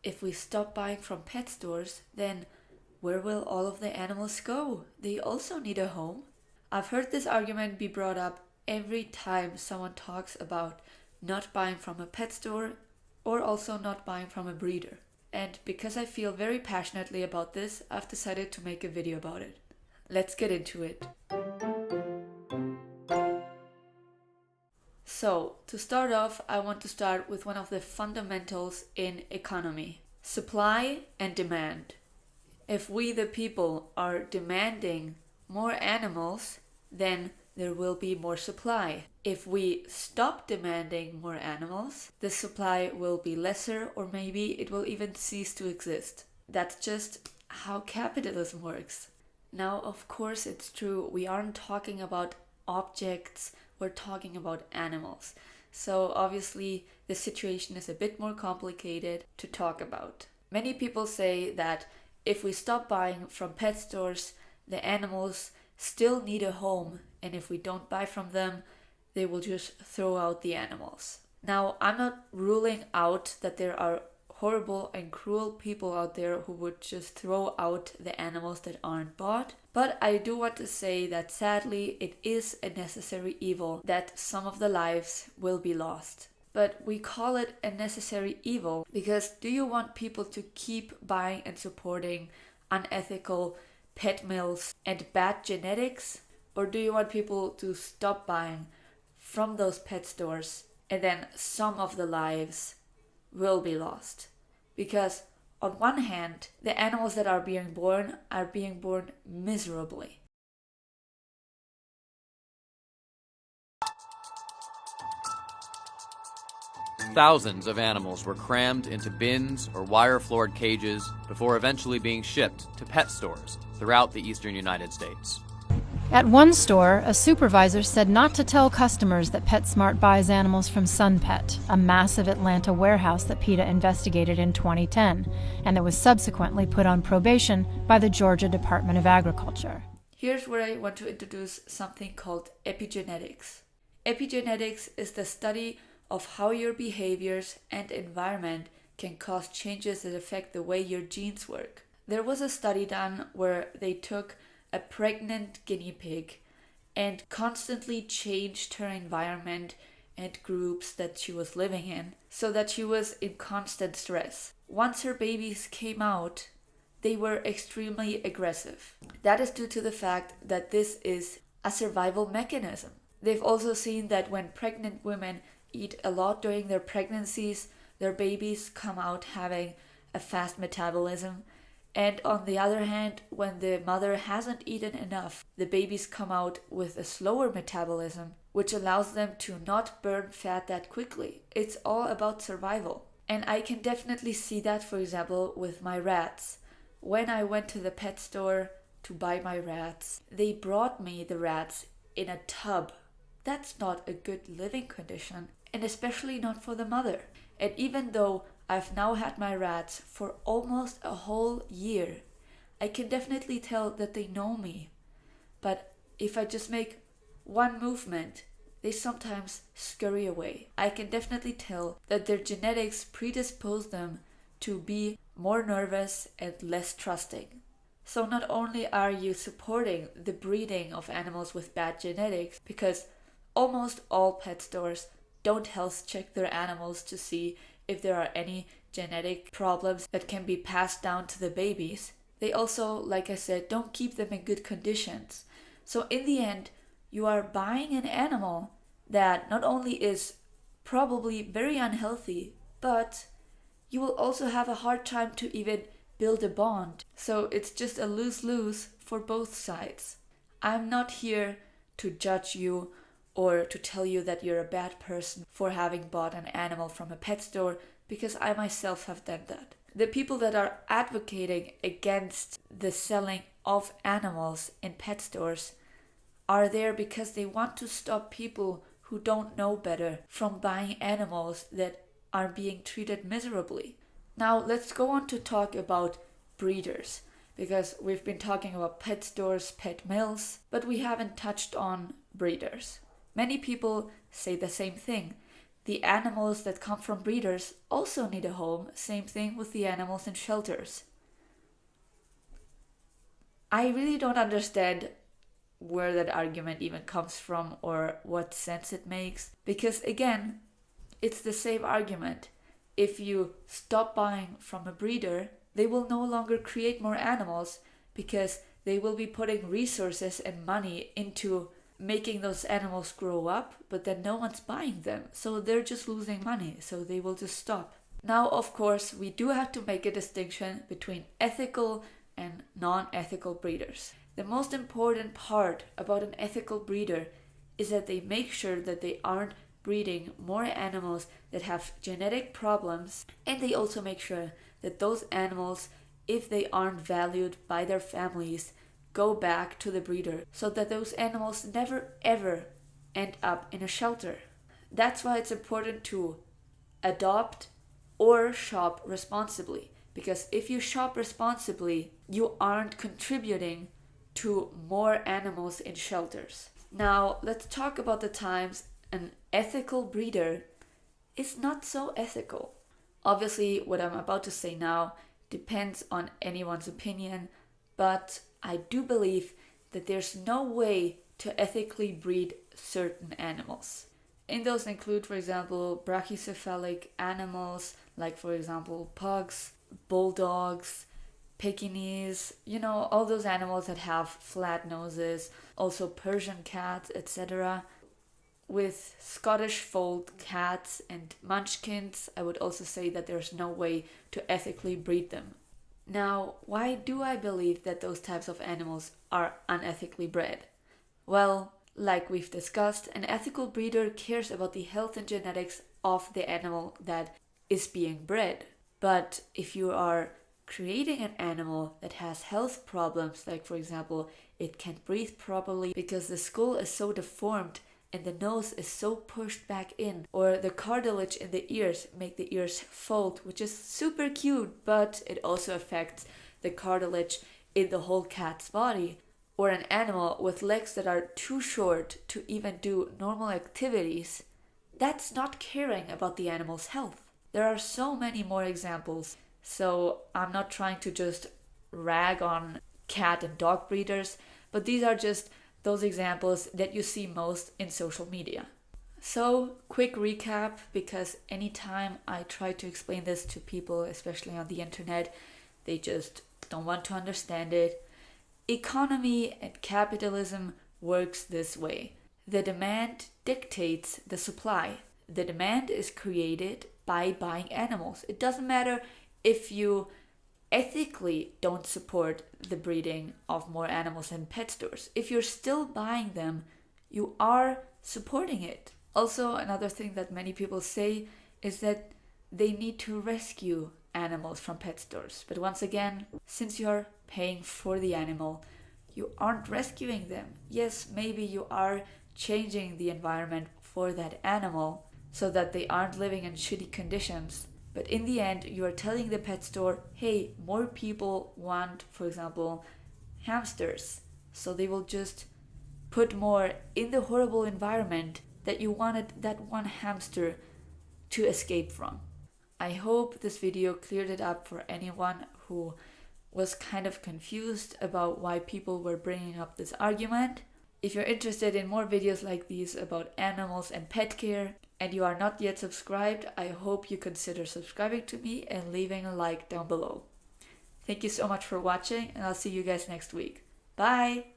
if we stop buying from pet stores, then where will all of the animals go? They also need a home. I've heard this argument be brought up every time someone talks about not buying from a pet store or also not buying from a breeder. And because I feel very passionately about this, I've decided to make a video about it. Let's get into it. So, to start off, I want to start with one of the fundamentals in economy: supply and demand. If we, the people, are demanding more animals, then there will be more supply. If we stop demanding more animals, the supply will be lesser, or maybe it will even cease to exist. That's just how capitalism works. Now, of course, it's true, we aren't talking about objects, we're talking about animals. So obviously the situation is a bit more complicated to talk about. Many people say that if we stop buying from pet stores, the animals still need a home, and if we don't buy from them, they will just throw out the animals. Now, I'm not ruling out that there are horrible and cruel people out there who would just throw out the animals that aren't bought, but I do want to say that sadly it is a necessary evil that some of the lives will be lost. But we call it a necessary evil because do you want people to keep buying and supporting unethical pet mills and bad genetics? Or do you want people to stop buying from those pet stores and then some of the lives will be lost? Because on one hand, the animals that are being born miserably. Thousands of animals were crammed into bins or wire-floored cages before eventually being shipped to pet stores throughout the eastern United States. At one store, a supervisor said not to tell customers that Petsmart buys animals from Sun Pet, a massive Atlanta warehouse that PETA investigated in 2010, and that was subsequently put on probation by the Georgia Department of Agriculture. Here's where I want to introduce something called epigenetics. Epigenetics is the study of how your behaviors and environment can cause changes that affect the way your genes work. There was a study done where they took a pregnant guinea pig and constantly changed her environment and groups that she was living in so that she was in constant stress. Once her babies came out, they were extremely aggressive. That is due to the fact that this is a survival mechanism. They've also seen that when pregnant women eat a lot during their pregnancies, their babies come out having a fast metabolism. And on the other hand, when the mother hasn't eaten enough, the babies come out with a slower metabolism, which allows them to not burn fat that quickly. It's all about survival. And I can definitely see that, for example, with my rats. When I went to the pet store to buy my rats, they brought me the rats in a tub. That's not a good living condition, and especially not for the mother. And even though I've now had my rats for almost a whole year, I can definitely tell that they know me. But if I just make one movement, they sometimes scurry away. I can definitely tell that their genetics predispose them to be more nervous and less trusting. So not only are you supporting the breeding of animals with bad genetics, because almost all pet stores don't health check their animals to see if there are any genetic problems that can be passed down to the babies. They also, like I said, don't keep them in good conditions. So in the end, you are buying an animal that not only is probably very unhealthy, but you will also have a hard time to even build a bond. So it's just a lose-lose for both sides. I'm not here to judge you or to tell you that you're a bad person for having bought an animal from a pet store, because I myself have done that. The people that are advocating against the selling of animals in pet stores are there because they want to stop people who don't know better from buying animals that are being treated miserably. Now let's go on to talk about breeders, because we've been talking about pet stores, pet mills, but we haven't touched on breeders. Many people say the same thing. The animals that come from breeders also need a home. Same thing with the animals in shelters. I really don't understand where that argument even comes from or what sense it makes. Because again, it's the same argument. If you stop buying from a breeder, they will no longer create more animals because they will be putting resources and money into making those animals grow up, but then no one's buying them. So they're just losing money, so they will just stop. Now, of course, we do have to make a distinction between ethical and non-ethical breeders. The most important part about an ethical breeder is that they make sure that they aren't breeding more animals that have genetic problems, and they also make sure that those animals, if they aren't valued by their families, go back to the breeder so that those animals never ever end up in a shelter. That's why it's important to adopt or shop responsibly, because if you shop responsibly, you aren't contributing to more animals in shelters. Now, let's talk about the times an ethical breeder is not so ethical. Obviously, what I'm about to say now depends on anyone's opinion, but I do believe that there's no way to ethically breed certain animals. And those include, for example, brachycephalic animals, like for example, pugs, bulldogs, Pekingese, all those animals that have flat noses, also Persian cats, etc. With Scottish fold cats and munchkins, I would also say that there's no way to ethically breed them. Now, why do I believe that those types of animals are unethically bred? Well, like we've discussed, an ethical breeder cares about the health and genetics of the animal that is being bred. But if you are creating an animal that has health problems, like for example, it can't breathe properly because the skull is so deformed and the nose is so pushed back in, or the cartilage in the ears make the ears fold, which is super cute, but it also affects the cartilage in the whole cat's body, or an animal with legs that are too short to even do normal activities, that's not caring about the animal's health. There are so many more examples, so I'm not trying to just rag on cat and dog breeders, but these are just those examples that you see most in social media. So, quick recap, because anytime I try to explain this to people, especially on the internet, they just don't want to understand it. Economy and capitalism works this way. The demand dictates the supply. The demand is created by buying animals. It doesn't matter if you ethically don't support the breeding of more animals in pet stores. If you're still buying them, you are supporting it. Also, another thing that many people say is that they need to rescue animals from pet stores. But once again, since you're paying for the animal, you aren't rescuing them. Yes, maybe you are changing the environment for that animal so that they aren't living in shitty conditions. But in the end, you are telling the pet store, hey, more people want, for example, hamsters. So they will just put more in the horrible environment that you wanted that one hamster to escape from. I hope this video cleared it up for anyone who was kind of confused about why people were bringing up this argument. If you're interested in more videos like these about animals and pet care, and you are not yet subscribed, I hope you consider subscribing to me and leaving a like down below. Thank you so much for watching, and I'll see you guys next week. Bye!